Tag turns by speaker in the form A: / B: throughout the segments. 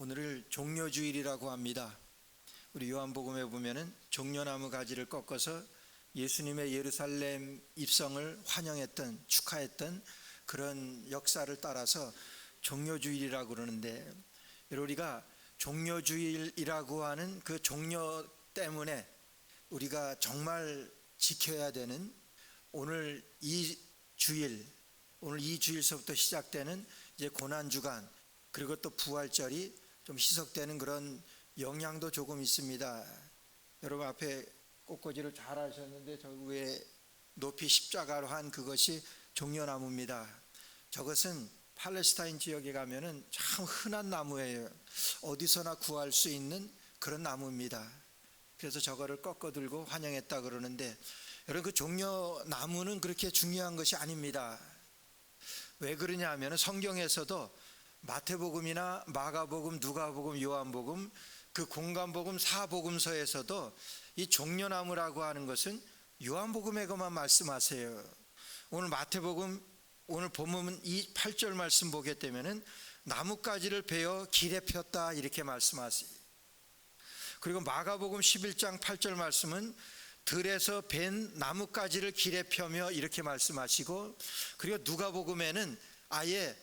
A: 오늘을 종려주일이라고 합니다. 우리 요한복음에 보면은 종려나무 가지를 꺾어서 예수님의 예루살렘 입성을 환영했던, 축하했던 그런 역사를 따라서 종려주일이라고 그러는데, 우리가 종려주일이라고 하는 그 종려 때문에 우리가 정말 지켜야 되는 오늘 이 주일서부터 시작되는 이제 고난주간, 그리고 또 부활절이 좀 희석되는 그런 영향도 조금 있습니다. 여러분 앞에 꽃꽂이를 잘 하셨는데 저 위에 높이 십자가로 한 그것이 종려나무입니다. 저것은 팔레스타인 지역에 가면은 참 흔한 나무예요. 어디서나 구할 수 있는 그런 나무입니다. 그래서 저거를 꺾어 들고 환영했다 그러는데, 여러분 그 종려나무는 그렇게 중요한 것이 아닙니다. 왜 그러냐 하면 성경에서도 마태복음이나 마가복음, 누가복음, 요한복음, 그 공관복음 4복음서에서도 이 종려나무라고 하는 것은 요한복음에만 말씀하세요. 오늘 마태복음 오늘 본문 이 8절 말씀 보게 되면은 나뭇가지를 베어 길에 폈다 이렇게 말씀하세요. 그리고 마가복음 11장 8절 말씀은 들에서 벤 나뭇가지를 길에 펴며 이렇게 말씀하시고, 그리고 누가복음에는 아예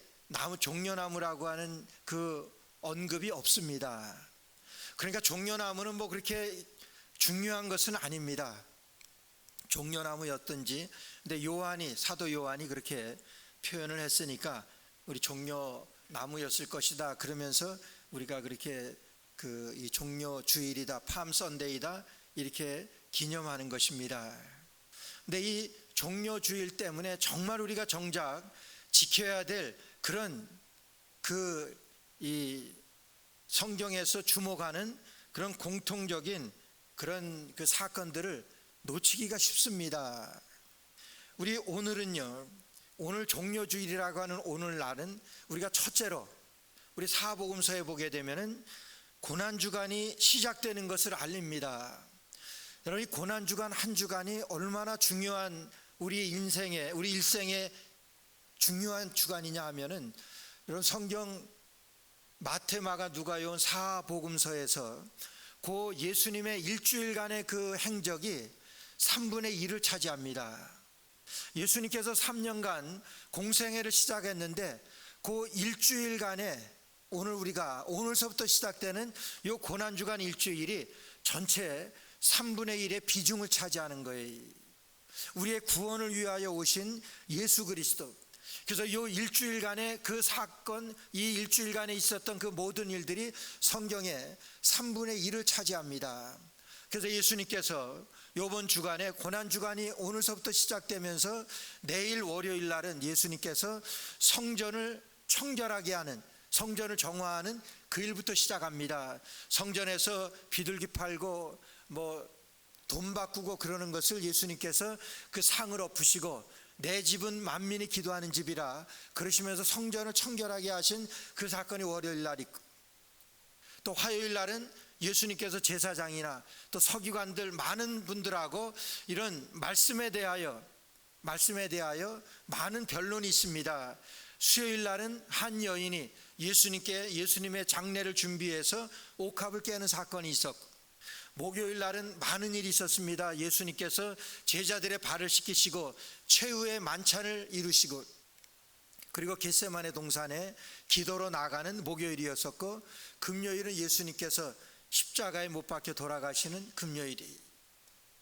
A: 종려나무라고 하는 그 언급이 없습니다. 그러니까 종려나무는 뭐 그렇게 중요한 것은 아닙니다. 종려나무였든지, 근데 사도 요한이 그렇게 표현을 했으니까 우리 종려나무였을 것이다 그러면서 우리가 그렇게 이 종려주일이다, 팜 선데이다 이렇게 기념하는 것입니다. 근데 이 종려주일 때문에 정말 우리가 정작 지켜야 될 그런 이 성경에서 주목하는 그런 공통적인 그런 그 사건들을 놓치기가 쉽습니다. 우리 오늘 종려주일이라고 하는 오늘날은 우리가 첫째로 우리 사복음서에 보게 되면은 고난주간이 시작되는 것을 알립니다. 여러분, 이 고난주간 한 주간이 얼마나 중요한 우리 일생의 중요한 주간이냐 하면은, 여러분 성경 마태, 마가, 누가, 요한 4복음서에서 그 예수님의 일주일간의 그 행적이 3분의 1을 차지합니다. 예수님께서 3년간 공생애를 시작했는데 그 일주일간에 오늘서부터 시작되는 이 고난주간 일주일이 전체 3분의 1의 비중을 차지하는 거예요. 우리의 구원을 위하여 오신 예수 그리스도. 그래서 이 일주일간의 그 사건, 이 일주일간에 있었던 그 모든 일들이 성경의 3분의 1을 차지합니다. 그래서 예수님께서 이번 주간에 고난주간이 오늘서부터 시작되면서 내일 월요일 날은 예수님께서 성전을 청결하게 하는, 성전을 정화하는 그 일부터 시작합니다. 성전에서 비둘기 팔고 돈 바꾸고 그러는 것을 예수님께서 그 상을 엎으시고, 내 집은 만민이 기도하는 집이라 그러시면서 성전을 청결하게 하신 그 사건이 월요일 날 있고, 또 화요일 날은 예수님께서 제사장이나 또 서기관들 많은 분들하고 이런 말씀에 대하여 많은 변론이 있습니다. 수요일 날은 한 여인이 예수님의 장례를 준비해서 옥합을 깨는 사건이 있었고, 목요일 날은 많은 일이 있었습니다. 예수님께서 제자들의 발을 씻기시고 최후의 만찬을 이루시고, 그리고 겟세마네 동산에 기도로 나가는 목요일이었었고, 금요일은 예수님께서 십자가에 못 박혀 돌아가시는 금요일이,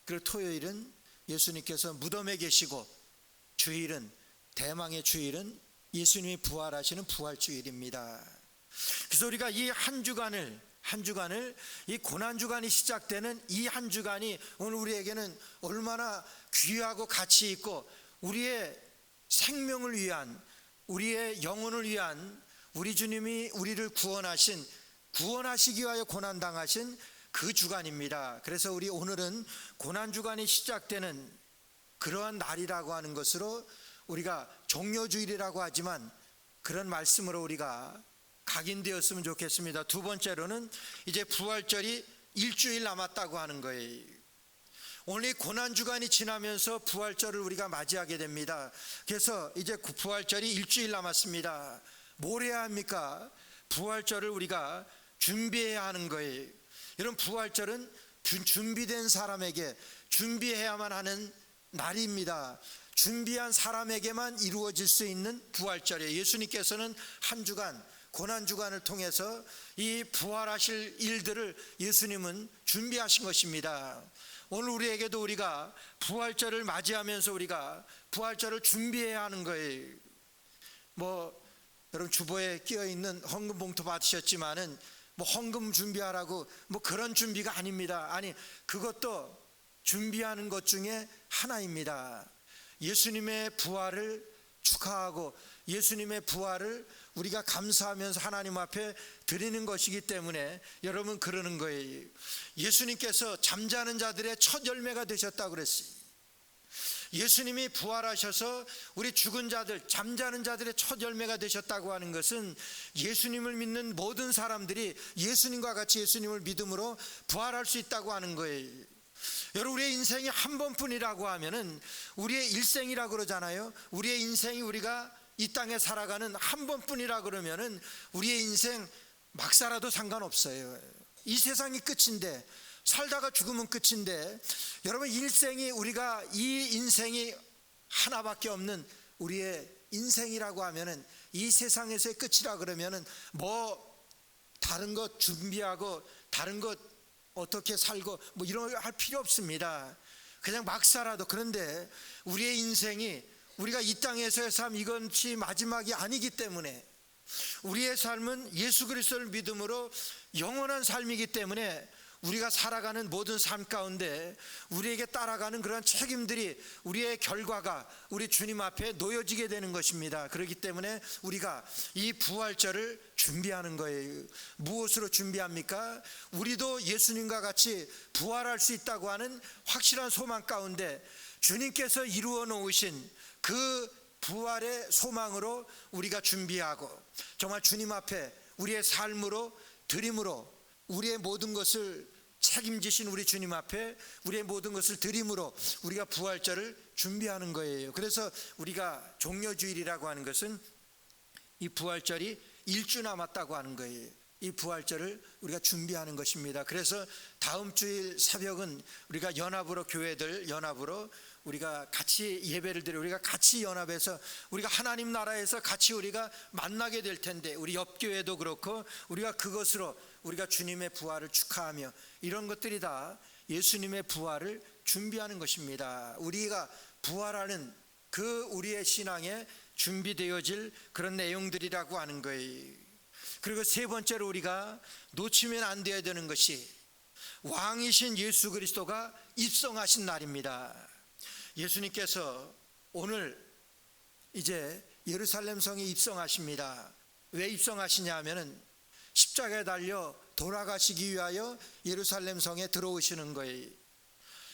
A: 그리고 토요일은 예수님께서 무덤에 계시고, 주일은 대망의 주일은 예수님이 부활하시는 부활주일입니다. 그래서 우리가 이 한 주간을 이 고난주간이 시작되는 이 한 주간이 오늘 우리에게는 얼마나 귀하고 가치 있고, 우리의 생명을 위한, 우리의 영혼을 위한, 우리 주님이 우리를 구원하시기 위하여 고난당하신 그 주간입니다. 그래서 우리 오늘은 고난주간이 시작되는 그러한 날이라고 하는 것으로 우리가 종려주일이라고 하지만 그런 말씀으로 우리가 각인되었으면 좋겠습니다. 두 번째로는 이제 부활절이 일주일 남았다고 하는 거예요. 오늘 고난주간이 지나면서 부활절을 우리가 맞이하게 됩니다. 그래서 이제 부활절이 일주일 남았습니다. 뭘 해야 합니까? 부활절을 우리가 준비해야 하는 거예요. 이런 부활절은 준비된 사람에게 준비해야만 하는 날입니다. 준비한 사람에게만 이루어질 수 있는 부활절이에요. 예수님께서는 한 주간 고난주간을 통해서 이 부활하실 일들을 예수님은 준비하신 것입니다. 오늘 우리에게도 우리가 부활절을 맞이하면서 우리가 부활절을 준비해야 하는 거예요. 여러분 주보에 끼어있는 헌금 봉투 받으셨지만은 헌금 준비하라고 그런 준비가 아닙니다. 아니, 그것도 준비하는 것 중에 하나입니다. 예수님의 부활을 축하하고 예수님의 부활을 우리가 감사하면서 하나님 앞에 드리는 것이기 때문에 여러분 그러는 거예요. 예수님께서 잠자는 자들의 첫 열매가 되셨다고 그랬어요. 예수님이 부활하셔서 우리 죽은 자들, 잠자는 자들의 첫 열매가 되셨다고 하는 것은 예수님을 믿는 모든 사람들이 예수님과 같이 예수님을 믿음으로 부활할 수 있다고 하는 거예요. 여러분, 우리의 인생이 한 번뿐이라고 하면은 우리의 일생이라고 그러잖아요. 우리의 인생이 우리가 이 땅에 살아가는 한 번뿐이라 그러면은 우리의 인생 막 살아도 상관없어요. 이 세상이 끝인데, 살다가 죽으면 끝인데, 여러분 일생이 우리가 이 인생이 하나밖에 없는 우리의 인생이라고 하면은 이 세상에서의 끝이라 그러면은 다른 것 준비하고 다른 것 어떻게 살고 이런 거 할 필요 없습니다. 그냥 막 살아도. 그런데 우리의 인생이 우리가 이 땅에서의 삶, 이것이 마지막이 아니기 때문에 우리의 삶은 예수 그리스도를 믿음으로 영원한 삶이기 때문에 우리가 살아가는 모든 삶 가운데 우리에게 따라가는 그런 책임들이, 우리의 결과가 우리 주님 앞에 놓여지게 되는 것입니다. 그렇기 때문에 우리가 이 부활절을 준비하는 거예요. 무엇으로 준비합니까? 우리도 예수님과 같이 부활할 수 있다고 하는 확실한 소망 가운데 주님께서 이루어 놓으신 그 부활의 소망으로 우리가 준비하고, 정말 주님 앞에 우리의 삶으로 드림으로 우리의 모든 것을 책임지신 우리 주님 앞에 우리의 모든 것을 드림으로 우리가 부활절을 준비하는 거예요. 그래서 우리가 종려주일이라고 하는 것은 이 부활절이 일주 남았다고 하는 거예요. 이 부활절을 우리가 준비하는 것입니다. 그래서 다음 주일 새벽은 우리가 연합으로, 교회들 연합으로 우리가 같이 예배를 드려, 우리가 같이 연합해서 우리가 하나님 나라에서 같이 우리가 만나게 될 텐데, 우리 옆 교회도 그렇고 우리가 그것으로 우리가 주님의 부활을 축하하며 이런 것들이 다 예수님의 부활을 준비하는 것입니다. 우리가 부활하는 그 우리의 신앙에 준비되어질 그런 내용들이라고 하는 거예요. 그리고 세 번째로 우리가 놓치면 안 되어야 되는 것이 왕이신 예수 그리스도가 입성하신 날입니다. 예수님께서 오늘 이제 예루살렘 성에 입성하십니다. 왜 입성하시냐 하면은 십자가에 달려 돌아가시기 위하여 예루살렘 성에 들어오시는 거예요.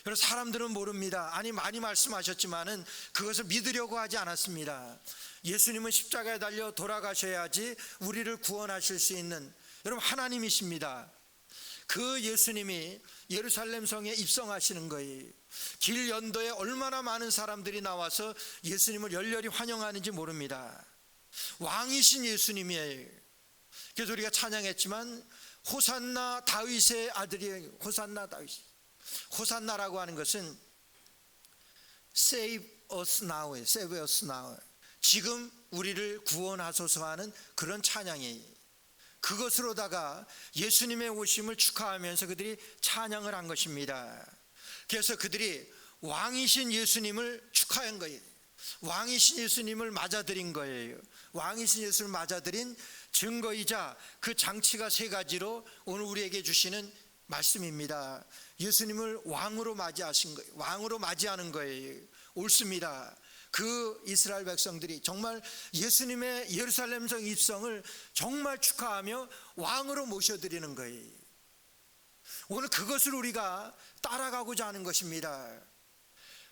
A: 여러분, 사람들은 모릅니다. 아니, 많이 말씀하셨지만은 그것을 믿으려고 하지 않았습니다. 예수님은 십자가에 달려 돌아가셔야지 우리를 구원하실 수 있는, 여러분, 하나님이십니다. 그 예수님이 예루살렘 성에 입성하시는 거예요. 길 연도에 얼마나 많은 사람들이 나와서 예수님을 열렬히 환영하는지 모릅니다. 왕이신 예수님이에요. 그래서 우리가 찬양했지만 호산나 다윗의 아들이에요. 호산나 다윗. 호산나라고 하는 것은 Save us now, Save us now. 지금 우리를 구원하소서 하는 그런 찬양이에요. 그것으로다가 예수님의 오심을 축하하면서 그들이 찬양을 한 것입니다. 그래서 그들이 왕이신 예수님을 축하한 거예요. 왕이신 예수님을 맞아들인 거예요. 왕이신 예수님을 맞아들인 증거이자 그 장치가 세 가지로 오늘 우리에게 주시는 말씀입니다. 예수님을 왕으로 맞이하신 거예요. 왕으로 맞이하는 거예요. 옳습니다. 그 이스라엘 백성들이 정말 예수님의 예루살렘성 입성을 정말 축하하며 왕으로 모셔드리는 거예요. 오늘 그것을 우리가 따라가고자 하는 것입니다.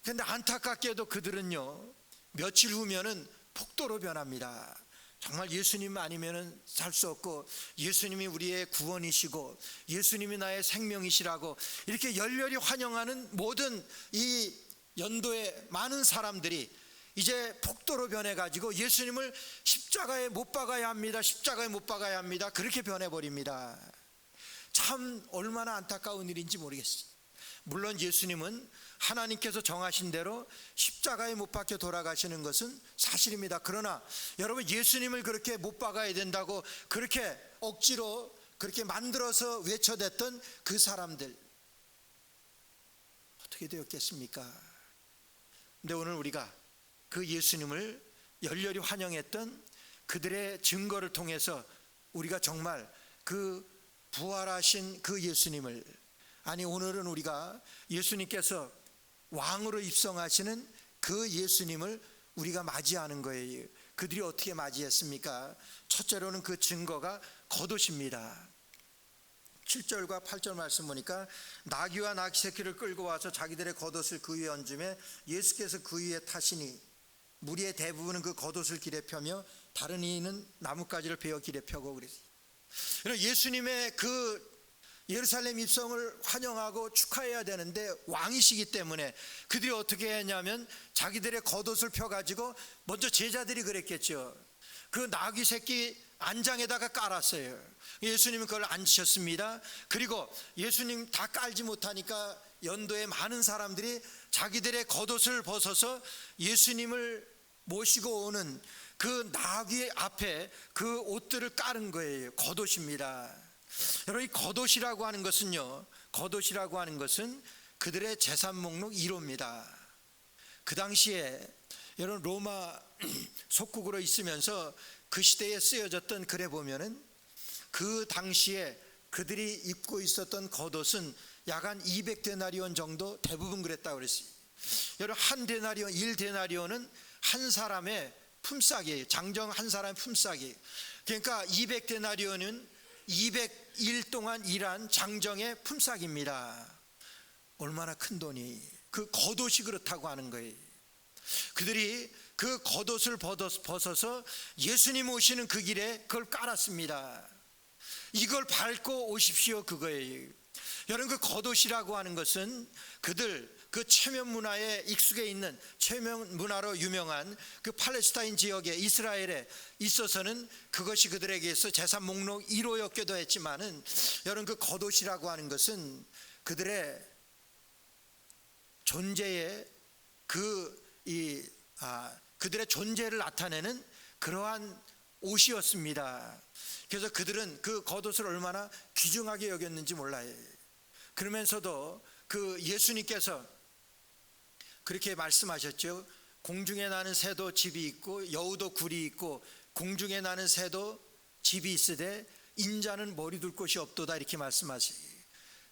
A: 그런데 안타깝게도 그들은요, 며칠 후면은 폭도로 변합니다. 정말 예수님 아니면은 살 수 없고, 예수님이 우리의 구원이시고 예수님이 나의 생명이시라고 이렇게 열렬히 환영하는 모든 이 연도의 많은 사람들이 이제 폭도로 변해가지고 예수님을 십자가에 못 박아야 합니다, 십자가에 못 박아야 합니다, 그렇게 변해버립니다. 참 얼마나 안타까운 일인지 모르겠어요. 물론 예수님은 하나님께서 정하신 대로 십자가에 못 박혀 돌아가시는 것은 사실입니다. 그러나 여러분, 예수님을 그렇게 못 박아야 된다고 그렇게 억지로 그렇게 만들어서 외쳐댔던 그 사람들 어떻게 되었겠습니까? 근데 오늘 우리가 그 예수님을 열렬히 환영했던 그들의 증거를 통해서 우리가 정말 그 부활하신 그 예수님을, 아니 오늘은 우리가 예수님께서 왕으로 입성하시는 그 예수님을 우리가 맞이하는 거예요. 그들이 어떻게 맞이했습니까? 첫째로는 그 증거가 겉옷입니다. 7절과 8절 말씀 보니까 나귀와 나귀 새끼를 끌고 와서 자기들의 겉옷을 그 위에 얹음에 예수께서 그 위에 타시니 무리의 대부분은 그 겉옷을 길에 펴며 다른 이는 나뭇가지를 베어 길에 펴고 그랬어요. 예수님의 그 예루살렘 입성을 환영하고 축하해야 되는데 왕이시기 때문에 그들이 어떻게 했냐면 자기들의 겉옷을 펴가지고, 먼저 제자들이 그랬겠죠. 그 나귀 새끼 안장에다가 깔았어요. 예수님은 그걸 앉으셨습니다. 그리고 예수님 다 깔지 못하니까 연도에 많은 사람들이 자기들의 겉옷을 벗어서 예수님을 모시고 오는 그 나귀 앞에 그 옷들을 깔은 거예요. 겉옷입니다. 여러분, 이 겉옷이라고 하는 것은요, 겉옷이라고 하는 것은 그들의 재산 목록 1호입니다. 그 당시에 여러분 로마 속국으로 있으면서 그 시대에 쓰여졌던 글에 보면은 그 당시에 그들이 입고 있었던 겉옷은 약 한 200데나리온 정도, 대부분 그랬다고 그랬어요. 여러분, 한 데나리온, 1데나리온은 한 사람의 품삯이에요. 장정 한 사람의 품삯이에요. 그러니까 200데나리온은 200일 동안 일한 장정의 품삯입니다. 얼마나 큰 돈이, 그 겉옷이 그렇다고 하는 거예요. 그들이 그 겉옷을 벗어서 예수님 오시는 그 길에 그걸 깔았습니다. 이걸 밟고 오십시오, 그거예요. 여러분, 그 겉옷이라고 하는 것은 그들 그 체면 문화에 익숙해 있는, 체면 문화로 유명한 그 팔레스타인 지역에, 이스라엘에 있어서는 그것이 그들에게서 재산 목록 1호였기도 했지만은, 여러분 그 겉옷이라고 하는 것은 그들의 존재의 그들의 존재를 나타내는 그러한 옷이었습니다. 그래서 그들은 그 겉옷을 얼마나 귀중하게 여겼는지 몰라요. 그러면서도 그 예수님께서 그렇게 말씀하셨죠. 공중에 나는 새도 집이 있고 여우도 굴이 있고 공중에 나는 새도 집이 있으되 인자는 머리 둘 곳이 없도다, 이렇게 말씀하세요.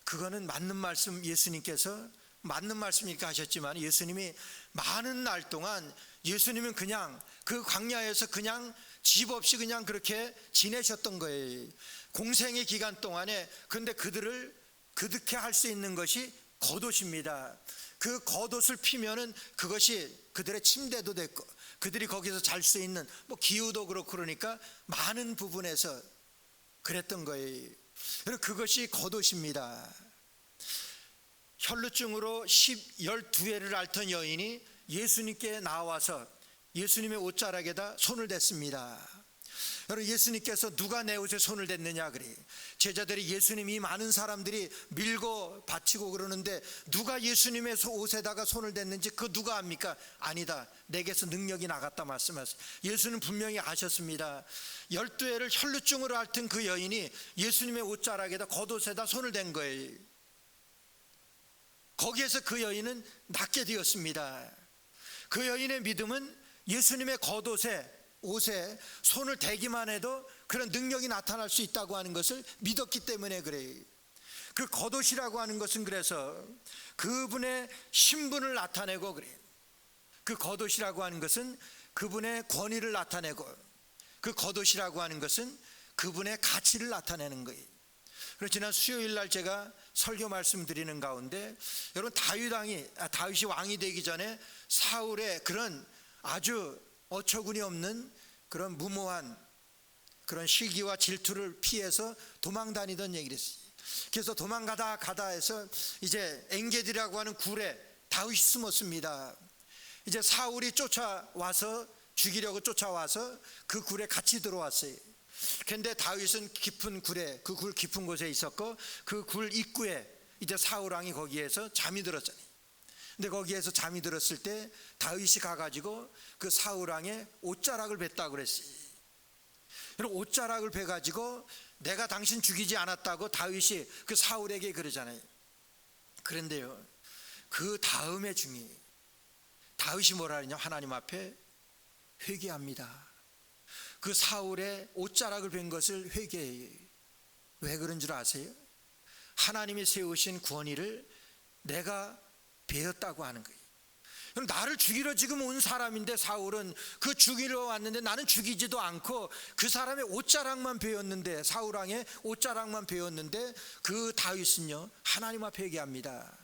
A: 그거는 맞는 말씀, 예수님께서 맞는 말씀이니까 하셨지만, 예수님이 많은 날 동안 예수님은 그냥 그 광야에서 그냥 집 없이 그냥 그렇게 지내셨던 거예요. 공생의 기간 동안에. 그런데 그들을 그렇게 할 수 있는 것이 겉옷입니다. 그 겉옷을 피면은 그것이 그들의 침대도 됐고, 그들이 거기서 잘 수 있는 기후도 그렇고, 그러니까 많은 부분에서 그랬던 거예요. 그것이 겉옷입니다. 혈루증으로 12회를 앓던 여인이 예수님께 나와서 예수님의 옷자락에다 손을 댔습니다. 여러분, 예수님께서 누가 내 옷에 손을 댔느냐 그래. 제자들이 예수님이 많은 사람들이 밀고 바치고 그러는데 누가 예수님의 옷에다가 손을 댔는지 그 누가 압니까? 아니다, 내게서 능력이 나갔다 말씀하세요. 예수는 분명히 아셨습니다. 12회를 혈루증으로 앓던 그 여인이 예수님의 옷자락에다, 겉옷에다 손을 댄 거예요. 거기에서 그 여인은 낫게 되었습니다. 그 여인의 믿음은 예수님의 겉옷에, 옷에 손을 대기만 해도 그런 능력이 나타날 수 있다고 하는 것을 믿었기 때문에 그래요. 그 겉옷이라고 하는 것은 그래서 그분의 신분을 나타내고 그래요. 그 겉옷이라고 하는 것은 그분의 권위를 나타내고, 그 겉옷이라고 하는 것은 그분의 가치를 나타내는 거예요. 그래서 지난 수요일 날 제가 설교 말씀드리는 가운데, 여러분 다윗이 왕이 되기 전에 사울의 그런 아주 어처구니 없는 그런 무모한 그런 시기와 질투를 피해서 도망 다니던 얘기를 했어요. 그래서 도망가다 해서 이제 엔게디라고 하는 굴에 다윗이 숨었습니다. 이제 사울이 쫓아와서 죽이려고 쫓아와서 그 굴에 같이 들어왔어요. 그런데 다윗은 깊은 굴에, 그 굴 깊은 곳에 있었고 그 굴 입구에 이제 사울 왕이 거기에서 잠이 들었잖아요. 근데 거기에서 잠이 들었을 때 다윗이 가가지고 그 사울 왕의 옷자락을 뱉다고 그랬어요. 그리고 옷자락을 베가지고 내가 당신 죽이지 않았다고 다윗이 그 사울에게 그러잖아요. 그런데요, 그 다음에 중이 다윗이 뭐라 그러냐, 하나님 앞에 회개합니다. 그 사울의 옷자락을 벤 것을 회개해요. 왜 그런 줄 아세요? 하나님이 세우신 권위를 내가 베었다고 하는 거예요. 그럼 나를 죽이러 지금 온 사람인데, 사울은 그 죽이러 왔는데 나는 죽이지도 않고 그 사람의 옷자락만 베었는데, 사울 왕의 옷자락만 베었는데, 그 다윗은요 하나님 앞에 회개합니다.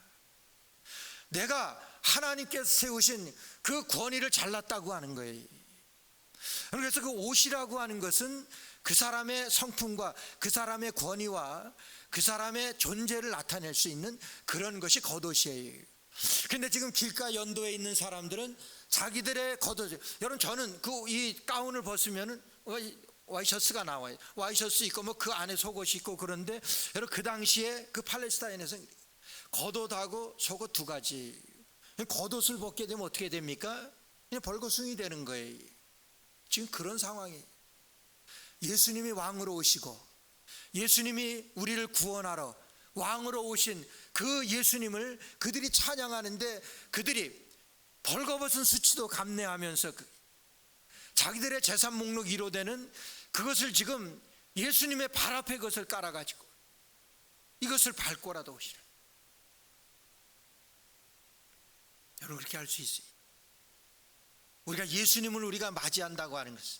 A: 내가 하나님께서 세우신 그 권위를 잘랐다고 하는 거예요. 그래서 그 옷이라고 하는 것은 그 사람의 성품과 그 사람의 권위와 그 사람의 존재를 나타낼 수 있는 그런 것이 겉옷이에요. 그런데 지금 길가 연도에 있는 사람들은 자기들의 겉옷, 여러분 저는 이 가운을 벗으면 와이셔츠가 나와요. 와이셔츠 있고 뭐 그 안에 속옷이 있고. 그런데 여러분 그 당시에 그 팔레스타인에서 겉옷하고 속옷 두 가지. 겉옷을 벗게 되면 어떻게 됩니까? 그냥 벌거숭이 되는 거예요. 지금 그런 상황이에요. 예수님이 왕으로 오시고 예수님이 우리를 구원하러 왕으로 오신 그 예수님을 그들이 찬양하는데, 그들이 벌거벗은 수치도 감내하면서 자기들의 재산 목록 1호 되는 그것을 지금 예수님의 발 앞에 그것을 깔아가지고 이것을 밟고라도 오시라. 여러분 그렇게 할 수 있어요. 우리가 예수님을 우리가 맞이한다고 하는 것은,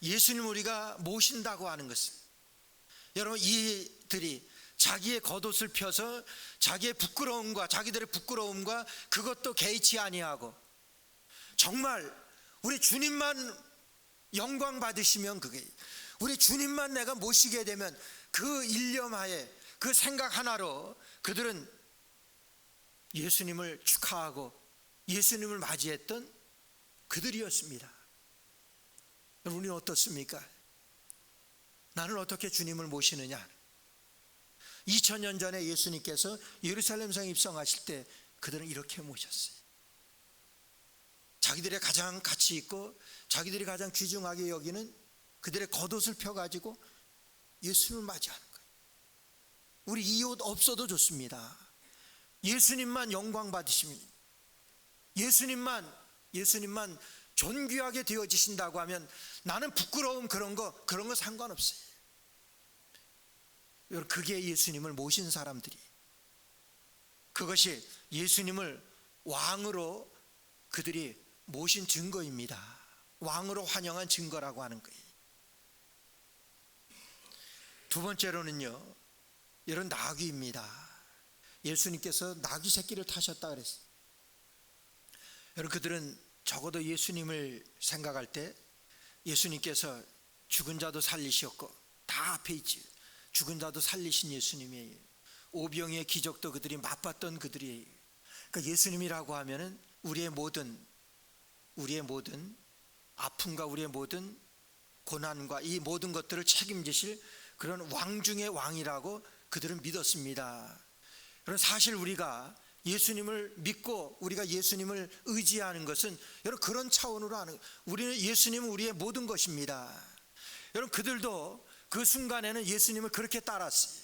A: 예수님을 우리가 모신다고 하는 것은, 여러분 이들이 자기의 겉옷을 펴서 자기의 부끄러움과 자기들의 부끄러움과 그것도 개의치 아니하고 정말 우리 주님만 영광 받으시면, 그게 우리 주님만 내가 모시게 되면, 그 일념하에 그 생각 하나로 그들은 예수님을 축하하고 예수님을 맞이했던 그들이었습니다. 여러분 우리는 어떻습니까? 나는 어떻게 주님을 모시느냐? 2000년 전에 예수님께서 예루살렘 성에 입성하실 때 그들은 이렇게 모셨어요. 자기들의 가장 가치 있고 자기들이 가장 귀중하게 여기는 그들의 겉옷을 펴가지고 예수님을 맞이하는 거예요. 우리 이 옷 없어도 좋습니다. 예수님만 영광 받으시면, 예수님만 존귀하게 되어지신다고 하면 나는 부끄러움 그런 거 상관없어요. 여러분 그게 예수님을 모신 사람들이, 그것이 예수님을 왕으로 그들이 모신 증거입니다. 왕으로 환영한 증거라고 하는 거예요. 두 번째로는요, 이런 나귀입니다. 예수님께서 나귀 새끼를 타셨다 그랬어요. 여러분 그들은 적어도 예수님을 생각할 때 예수님께서 죽은 자도 살리셨고, 다 앞에 있지, 죽은 자도 살리신 예수님이에요. 오병이의 기적도 그들이 맛봤던 그들이에요. 그러니까 예수님이라고 하면은 우리의 모든 아픔과 우리의 모든 고난과 이 모든 것들을 책임지실 그런 왕 중의 왕이라고 그들은 믿었습니다. 그런 사실 우리가 예수님을 믿고 우리가 예수님을 의지하는 것은 여러분 그런 차원으로 하는, 우리는 예수님은 우리의 모든 것입니다. 여러분 그들도 그 순간에는 예수님을 그렇게 따랐어요.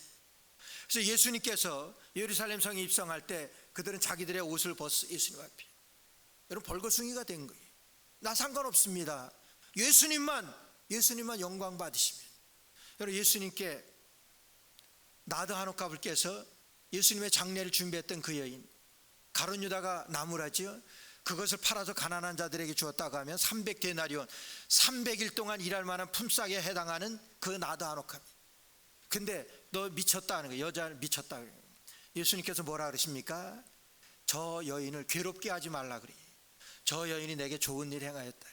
A: 그래서 예수님께서 예루살렘 성에 입성할 때 그들은 자기들의 옷을 벗어 예수님 앞에, 여러분 벌거숭이가 된 거예요. 나 상관없습니다. 예수님만 영광 받으시면. 여러분 예수님께 나드 한옥가불께서 예수님의 장례를 준비했던 그 여인, 가룟 유다가 나무라지요, 그것을 팔아서 가난한 자들에게 주었다고 하면 300데나리온, 300일 동안 일할 만한 품삯에 해당하는 그 나드 한옥가. 근데 너 미쳤다는 거예요. 여자를 미쳤다. 예수님께서 뭐라 그러십니까? 저 여인을 괴롭게 하지 말라 그래요. 저 여인이 내게 좋은 일 행하였다.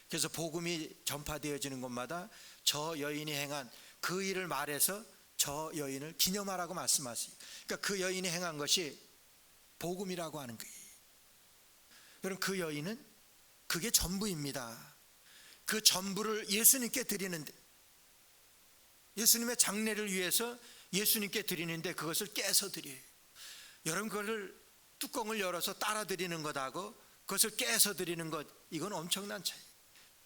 A: 그래서 복음이 전파되어지는 곳마다 저 여인이 행한 그 일을 말해서 저 여인을 기념하라고 말씀하세요. 그러니까 그 여인이 행한 것이 복음이라고 하는 거예요. 여러분 그 여인은 그게 전부입니다. 그 전부를 예수님께 드리는데, 예수님의 장례를 위해서 예수님께 드리는데 그것을 깨서 드려요. 여러분, 그거를 뚜껑을 열어서 따라 드리는 것하고 그것을 깨서 드리는 것, 이건 엄청난 차이.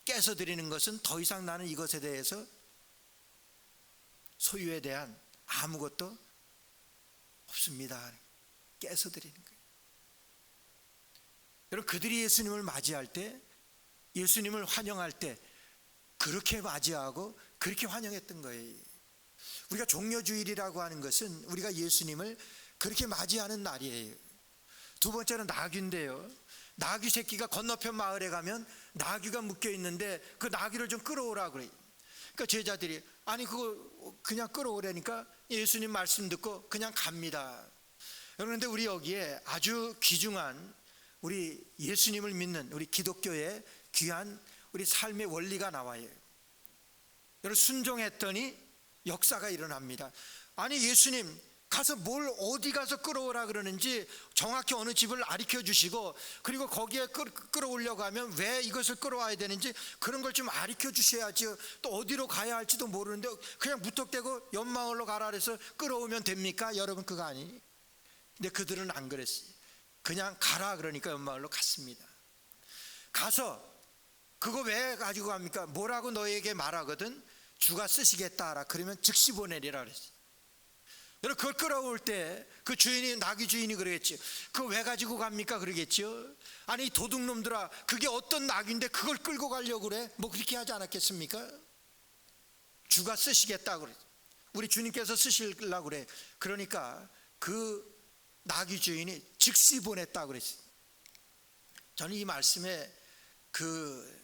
A: 깨서 드리는 것은 더 이상 나는 이것에 대해서 소유에 대한 아무것도 없습니다. 깨서 드리는 거예요. 여러분, 그들이 예수님을 맞이할 때, 예수님을 환영할 때 그렇게 맞이하고 그렇게 환영했던 거예요. 우리가 종려주일이라고 하는 것은 우리가 예수님을 그렇게 맞이하는 날이에요. 두 번째는 나귀인데요, 나귀 새끼가 건너편 마을에 가면 나귀가 묶여 있는데 그 나귀를 좀 끌어오라 그래요. 그러니까 제자들이 아니 그거 그냥 끌어오라니까 예수님 말씀 듣고 그냥 갑니다. 그런데 우리 여기에 아주 귀중한 우리 예수님을 믿는 우리 기독교의 귀한 우리 삶의 원리가 나와요. 여러분, 순종했더니 역사가 일어납니다. 아니 예수님 가서 뭘 어디 가서 끌어오라 그러는지 정확히 어느 집을 가르쳐 주시고, 그리고 거기에 끌어오려고 하면 왜 이것을 끌어와야 되는지 그런 걸 좀 가르쳐 주셔야지. 또 어디로 가야 할지도 모르는데 그냥 무턱대고 옆마을로 가라 그래서 끌어오면 됩니까? 여러분, 그거 아니. 근데 그들은 안 그랬어요. 그냥 가라 그러니까 옆마을로 갔습니다. 가서 그거 왜 가지고 갑니까? 뭐라고 너에게 말하거든 주가 쓰시겠다 하라. 그러면 즉시 보내리라 그랬어요. 여러분, 그걸 끌어올 때 그 주인이, 나귀 주인이 그러겠지. 그거 왜 가지고 갑니까? 그러겠죠. 아니 도둑놈들아, 그게 어떤 나귀인데 그걸 끌고 가려고 그래? 뭐 그렇게 하지 않았겠습니까? 주가 쓰시겠다 그래. 우리 주님께서 쓰시려고 그래. 그러니까 그 나귀 주인이 즉시 보냈다 그랬어요. 저는 이 말씀의 그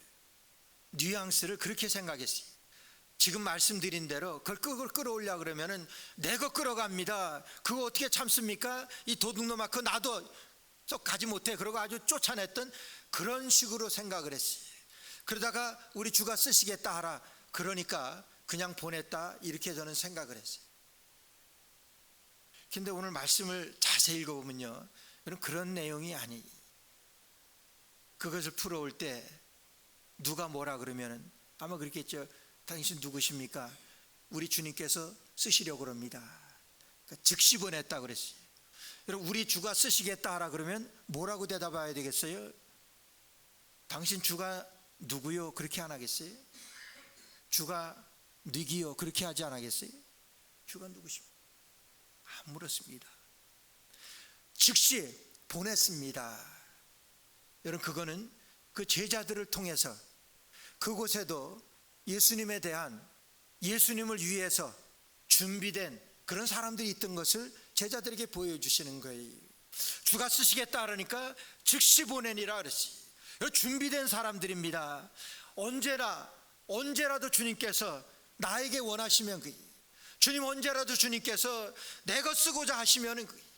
A: 뉘앙스를 그렇게 생각했어요. 지금 말씀드린 대로 그걸 끌어오려고 그러면은 내가 끌어갑니다. 그거 어떻게 참습니까? 이 도둑놈아, 그거 나도 썩 가지 못해. 그러고 아주 쫓아냈던 그런 식으로 생각을 했어요. 그러다가 우리 주가 쓰시겠다 하라. 그러니까 그냥 보냈다. 이렇게 저는 생각을 했어요. 근데 오늘 말씀을 자세히 읽어보면요, 그런 내용이 아니. 그것을 풀어올 때 누가 뭐라 그러면은 아마 그렇겠죠. 당신 누구십니까? 우리 주님께서 쓰시려고 그럽니다. 그러니까 즉시 보냈다 그랬어요. 여러분, 우리 주가 쓰시겠다 하라 그러면 뭐라고 대답해야 되겠어요? 당신 주가 누구요? 그렇게 안 하겠어요? 주가 누구요? 그렇게 하지 않겠어요? 주가 누구십니까? 안 물었습니다. 즉시 보냈습니다. 여러분, 그거는 그 제자들을 통해서 그곳에도 예수님에 대한, 예수님을 위해서 준비된 그런 사람들이 있던 것을 제자들에게 보여주시는 거예요. 주가 쓰시겠다 그러니까 즉시 보내니라 그랬어요. 준비된 사람들입니다. 언제라도 주님께서 나에게 원하시면 주님, 언제라도 주님께서 내 것 쓰고자 하시면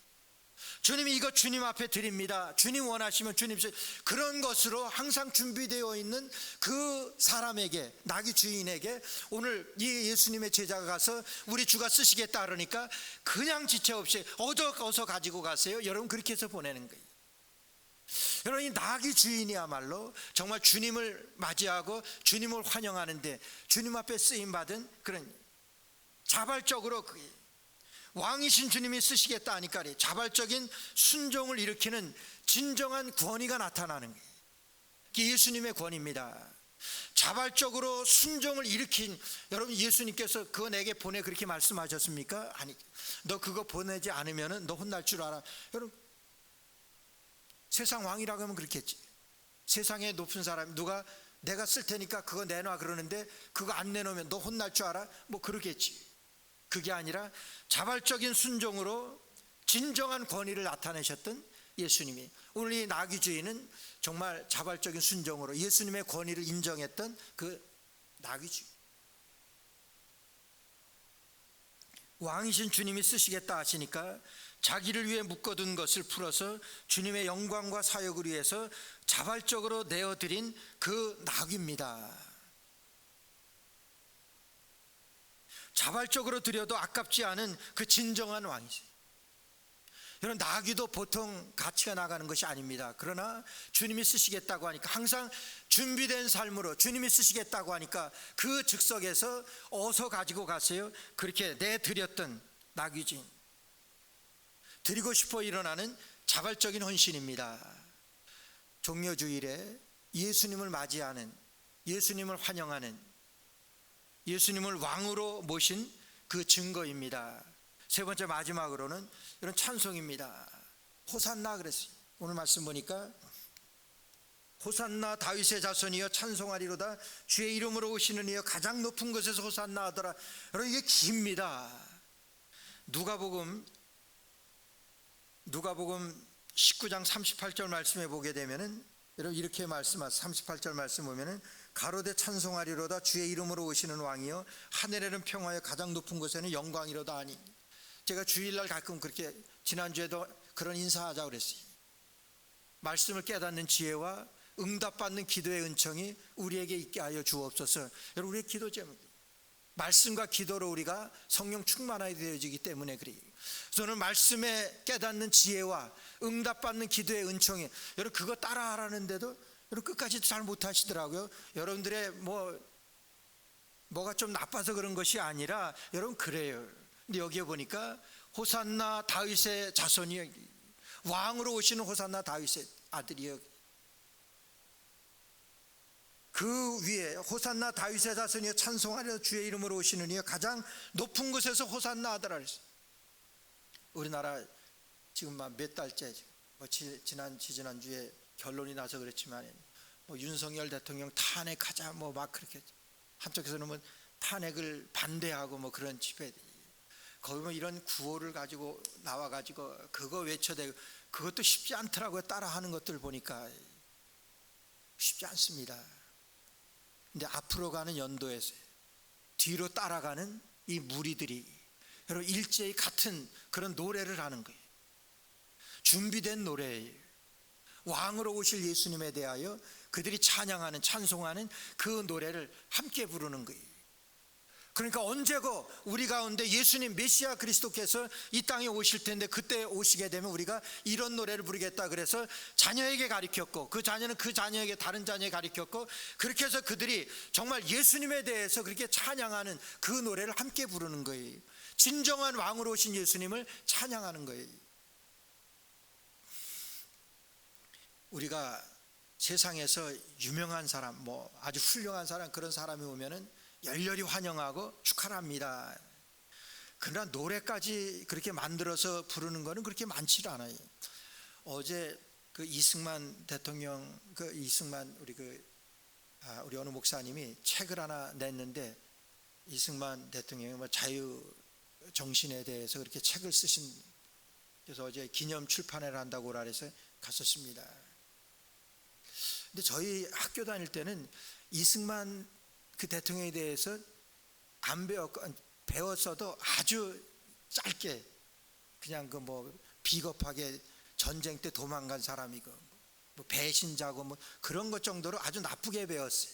A: 주님이 이거 주님 앞에 드립니다. 주님 원하시면 주님, 그런 것으로 항상 준비되어 있는 그 사람에게, 나귀 주인에게 오늘 이 예수님의 제자가 가서 우리 주가 쓰시겠다 그러니까 그냥 지체 없이 어서 가지고 가세요. 여러분, 그렇게 해서 보내는 거예요. 여러분, 이 나귀 주인이야말로 정말 주님을 맞이하고 주님을 환영하는데 주님 앞에 쓰임받은 그런 자발적으로 왕이신 주님이 쓰시겠다 하니까 자발적인 순종을 일으키는 진정한 권위가 나타나는 거예요. 이게 예수님의 권위입니다. 자발적으로 순종을 일으킨, 여러분, 예수님께서 그거 내게 보내 그렇게 말씀하셨습니까? 아니, 너 그거 보내지 않으면 너 혼날 줄 알아. 여러분, 세상 왕이라고 하면 그렇겠지. 세상에 높은 사람 누가 내가 쓸 테니까 그거 내놔 그러는데 그거 안 내놓으면 너 혼날 줄 알아? 뭐 그러겠지. 그게 아니라 자발적인 순종으로 진정한 권위를 나타내셨던 예수님이, 오늘 이 나귀 주인은 정말 자발적인 순종으로 예수님의 권위를 인정했던 그 나귀 주인. 왕이신 주님이 쓰시겠다 하시니까 자기를 위해 묶어둔 것을 풀어서 주님의 영광과 사역을 위해서 자발적으로 내어드린 그 나귀입니다. 자발적으로 드려도 아깝지 않은 그 진정한 왕이세요. 여러분, 나귀도 보통 가치가 나가는 것이 아닙니다. 그러나 주님이 쓰시겠다고 하니까, 항상 준비된 삶으로 주님이 쓰시겠다고 하니까 그 즉석에서 어서 가지고 가세요. 그렇게 내드렸던 나귀진, 드리고 싶어 일어나는 자발적인 헌신입니다. 종려주일에 예수님을 맞이하는, 예수님을 환영하는, 예수님을 왕으로 모신 그 증거입니다. 세 번째, 마지막으로는 이런 찬송입니다. 호산나 그랬어요. 오늘 말씀 보니까 호산나 다윗의 자손이여 찬송하리로다, 주의 이름으로 오시는 이여 가장 높은 곳에서 호산나 하더라. 여러분, 이게 깁니다. 누가복음 19장 38절 말씀에 보게 되면은, 여러분 이렇게 말씀하세요. 38절 말씀 보면은 가로되 찬송하리로다, 주의 이름으로 오시는 왕이여 하늘에는 평화여 가장 높은 곳에는 영광이로다 하니. 제가 주일날 가끔 그렇게, 지난주에도 그런 인사하자고 그랬어요. 말씀을 깨닫는 지혜와 응답받는 기도의 은총이 우리에게 있게 하여 주옵소서. 여러분, 우리의 기도 제목, 말씀과 기도로 우리가 성령 충만하게 되어지기 때문에 그래요. 저는 말씀에 깨닫는 지혜와 응답받는 기도의 은총이, 여러분 그거 따라하라는데도 여러분 끝까지 잘 못하시더라고요. 여러분들의 뭐가 좀 나빠서 그런 것이 아니라 여러분 그래요. 근데 여기에 보니까 호산나 다윗의 자손이여, 왕으로 오시는 호산나 다윗의 아들이여, 그 위에 호산나 다윗의 자손이여 찬송하려 주의 이름으로 오시는 이여 가장 높은 곳에서 호산나 하더라 그랬어요. 우리나라 지금 몇 달째, 지난주에 결론이 나서 그렇지만, 윤석열 대통령 탄핵하자 막 그렇게, 한쪽에서는 탄핵을 반대하고 그런 집회, 거기 이런 구호를 가지고 나와가지고 그거 외쳐대고, 그것도 쉽지 않더라고요. 따라하는 것들 보니까 쉽지 않습니다. 근데 앞으로 가는 연도에서 뒤로 따라가는 이 무리들이 여러분 일제히 같은 그런 노래를 하는 거예요. 준비된 노래예요. 왕으로 오실 예수님에 대하여 그들이 찬양하는, 찬송하는 그 노래를 함께 부르는 거예요. 그러니까 언제고 우리 가운데 예수님 메시아 그리스도께서 이 땅에 오실 텐데, 그때 오시게 되면 우리가 이런 노래를 부르겠다 그래서 자녀에게 가르쳤고, 그 자녀는 그 자녀에게 다른 자녀에게 가르쳤고, 그렇게 해서 그들이 정말 예수님에 대해서 그렇게 찬양하는 그 노래를 함께 부르는 거예요. 진정한 왕으로 오신 예수님을 찬양하는 거예요. 우리가 세상에서 유명한 사람, 아주 훌륭한 사람, 그런 사람이 오면은 열렬히 환영하고 축하를 합니다. 그러나 노래까지 그렇게 만들어서 부르는 거는 그렇게 많지 않아요. 어제 그 이승만 대통령, 우리 어느 목사님이 책을 하나 냈는데, 이승만 대통령의 자유 정신에 대해서 그렇게 책을 쓰신, 그래서 어제 기념 출판회를 한다고 그래서 갔었습니다. 근데 저희 학교 다닐 때는 이승만 그 대통령에 대해서 안 배웠어도 아주 짧게, 그냥 비겁하게 전쟁 때 도망간 사람이고 배신자고 그런 것 정도로 아주 나쁘게 배웠어요.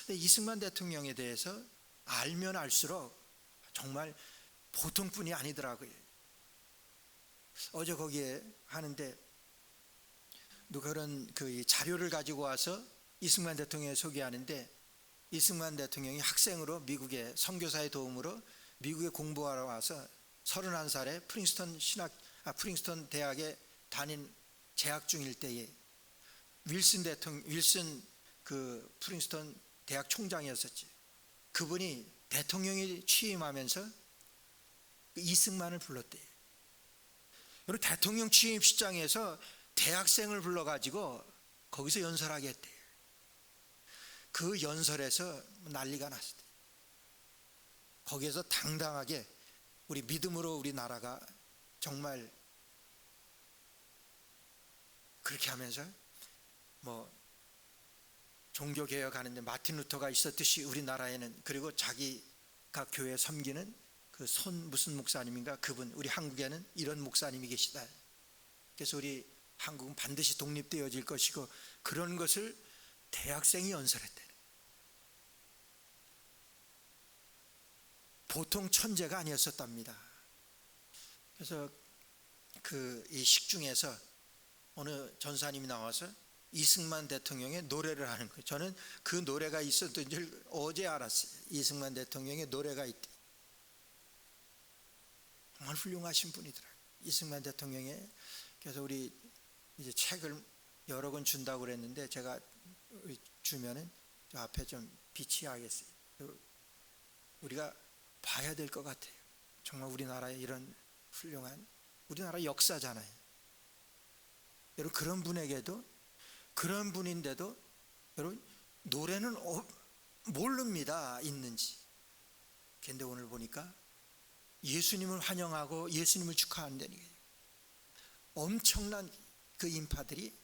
A: 근데 이승만 대통령에 대해서 알면 알수록 정말 보통 분이 아니더라고요. 어제 거기에 하는데 누가 그런 그 자료를 가지고 와서 이승만 대통령을 소개하는데, 이승만 대통령이 학생으로 미국의 선교사의 도움으로 미국에 공부하러 와서 31살에 프린스턴 대학에 재학 중일 때에 윌슨 그 프린스턴 대학 총장이었었지. 그분이 대통령이 취임하면서 이승만을 불렀대요. 그리고 대통령 취임식장에서 대학생을 불러가지고 거기서 연설하게 했대요. 그 연설에서 난리가 났을 때, 거기에서 당당하게 우리 믿음으로 우리나라가 정말 그렇게 하면서 종교개혁하는데 마틴 루터가 있었듯이 우리나라에는, 그리고 자기가 교회 섬기는 그 무슨 목사님인가, 그분, 우리 한국에는 이런 목사님이 계시다. 그래서 우리 한국은 반드시 독립되어질 것이고, 그런 것을 대학생이 연설했대. 보통 천재가 아니었었답니다. 그래서 이 식중에서 어느 전사님이 나와서 이승만 대통령의 노래를 하는 거예요. 저는 그 노래가 있었던 줄 어제 알았어요. 이승만 대통령의 노래가 있대. 정말 훌륭하신 분이더라고요. 이승만 대통령의. 그래서 우리 이제 책을 여러 권 준다고 그랬는데 제가 주면은 저 앞에 좀 비치하겠어요. 우리가 봐야 될 것 같아요. 정말 우리나라의 이런 훌륭한, 우리나라 역사잖아요. 여러분, 그런 분에게도, 그런 분인데도 여러분 노래는 모릅니다, 있는지. 그런데 오늘 보니까 예수님을 환영하고 예수님을 축하한다는 거예요. 엄청난 그 인파들이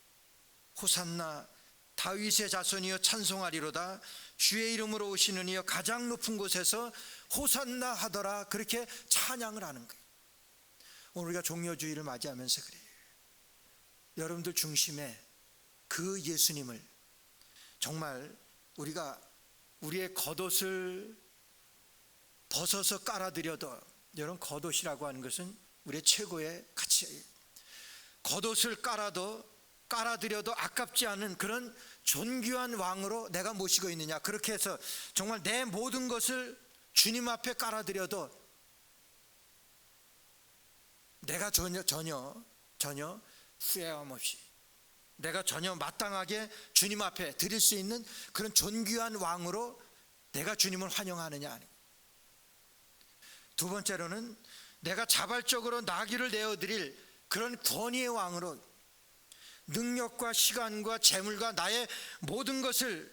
A: 호산나 다윗의 자손이여 찬송하리로다, 주의 이름으로 오시는 이여 가장 높은 곳에서 호산나 하더라, 그렇게 찬양을 하는 거예요. 오늘 우리가 종려주의를 맞이하면서 그래요. 여러분들 중심에 그 예수님을 정말 우리가 우리의 겉옷을 벗어서 깔아드려도, 여러분 겉옷이라고 하는 것은 우리의 최고의 가치예요. 겉옷을 깔아드려도 아깝지 않은 그런 존귀한 왕으로 내가 모시고 있느냐, 그렇게 해서 정말 내 모든 것을 주님 앞에 깔아드려도 내가 전혀 후회함 없이 내가 전혀 마땅하게 주님 앞에 드릴 수 있는 그런 존귀한 왕으로 내가 주님을 환영하느냐. 두 번째로는 내가 자발적으로 나귀를 내어드릴 그런 권위의 왕으로 능력과 시간과 재물과 나의 모든 것을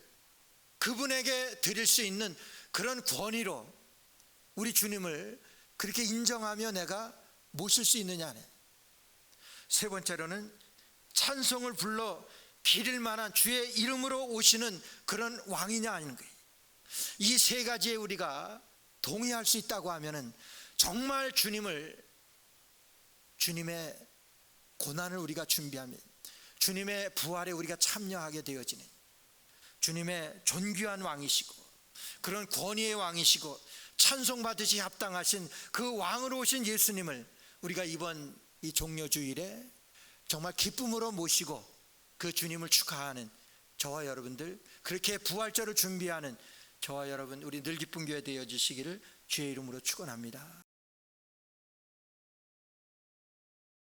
A: 그분에게 드릴 수 있는 그런 권위로 우리 주님을 그렇게 인정하며 내가 모실 수 있느냐. 세 번째로는 찬송을 불러 기릴 만한 주의 이름으로 오시는 그런 왕이냐 하는 거예요. 이 세 가지에 우리가 동의할 수 있다고 하면은 정말 주님의 고난을 우리가 준비하면 주님의 부활에 우리가 참여하게 되어지는 주님의 존귀한 왕이시고 그런 권위의 왕이시고 찬송받으시 합당하신 그 왕으로 오신 예수님을 우리가 이번 이 종려주일에 정말 기쁨으로 모시고 그 주님을 축하하는 저와 여러분들, 그렇게 부활절을 준비하는 저와 여러분, 우리 늘 기쁜 교회 되어주시기를 주의 이름으로 축원합니다.